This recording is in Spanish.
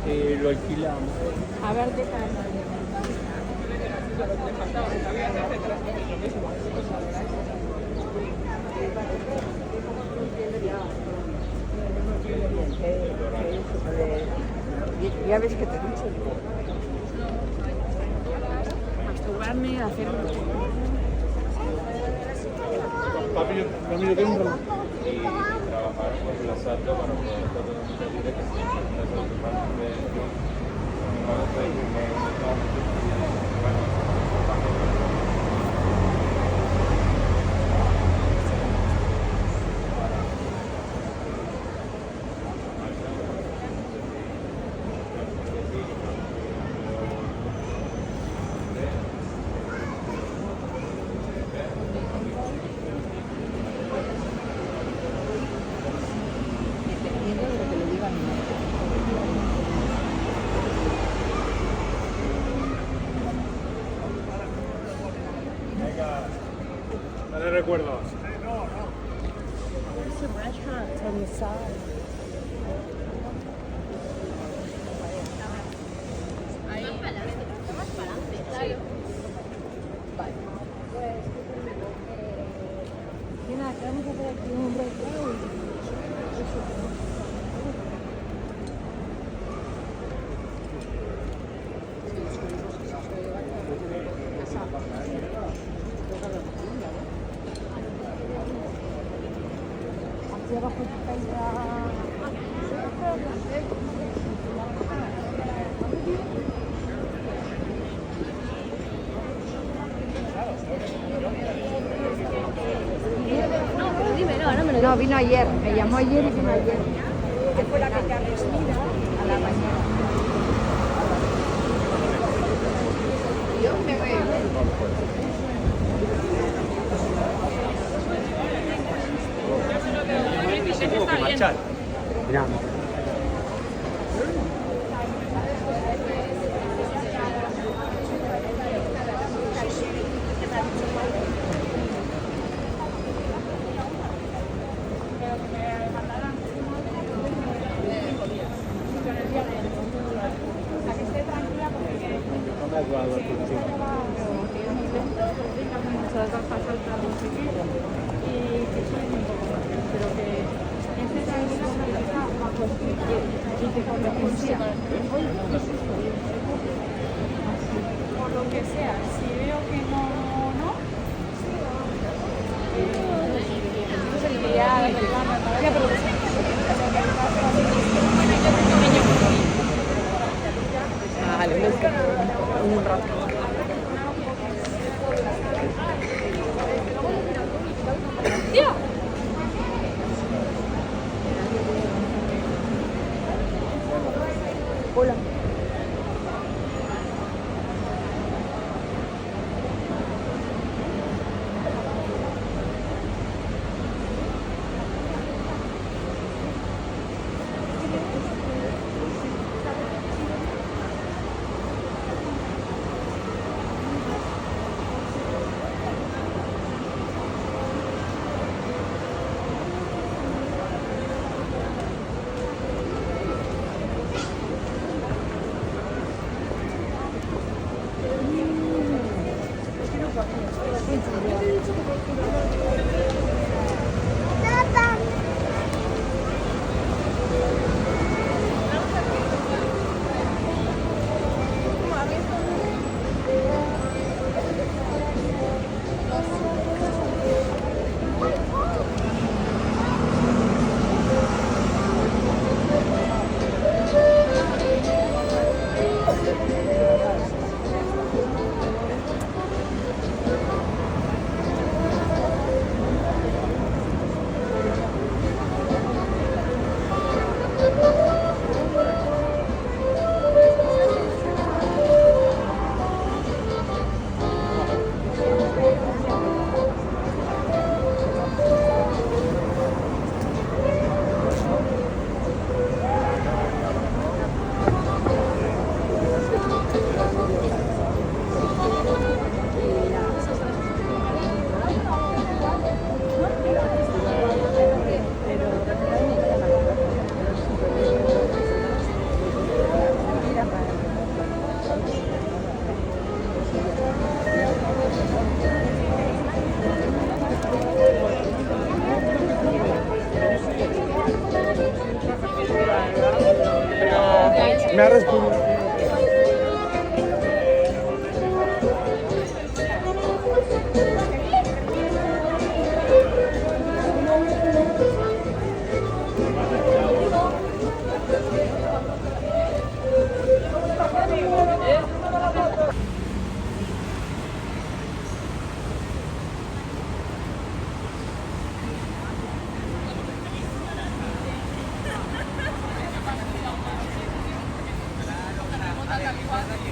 Lo alquilamos. A ver qué tal. Ya ves que te he dicho. Masturbarme, hacer un... Papi, yo tengo un reloj. Y trabajar con la SATA para poder estar libre que se Dependiendo de lo que le diga mi madre. Dale recuerdos. There's some restaurants on the side. Mira, acá vamos a hacer aquí un breakdown. Aquí abajo está No, vino ayer, me llamó ayer y vino ayer. ¿Qué fue la que te respira? A la mañana. Yo me veo. Tengo que marchar. Mirá. Por lo que sea, si veo que no, entonces el día de reclama todavía, pero Vale, un rato. Hola. Me ha respondido. Gracias.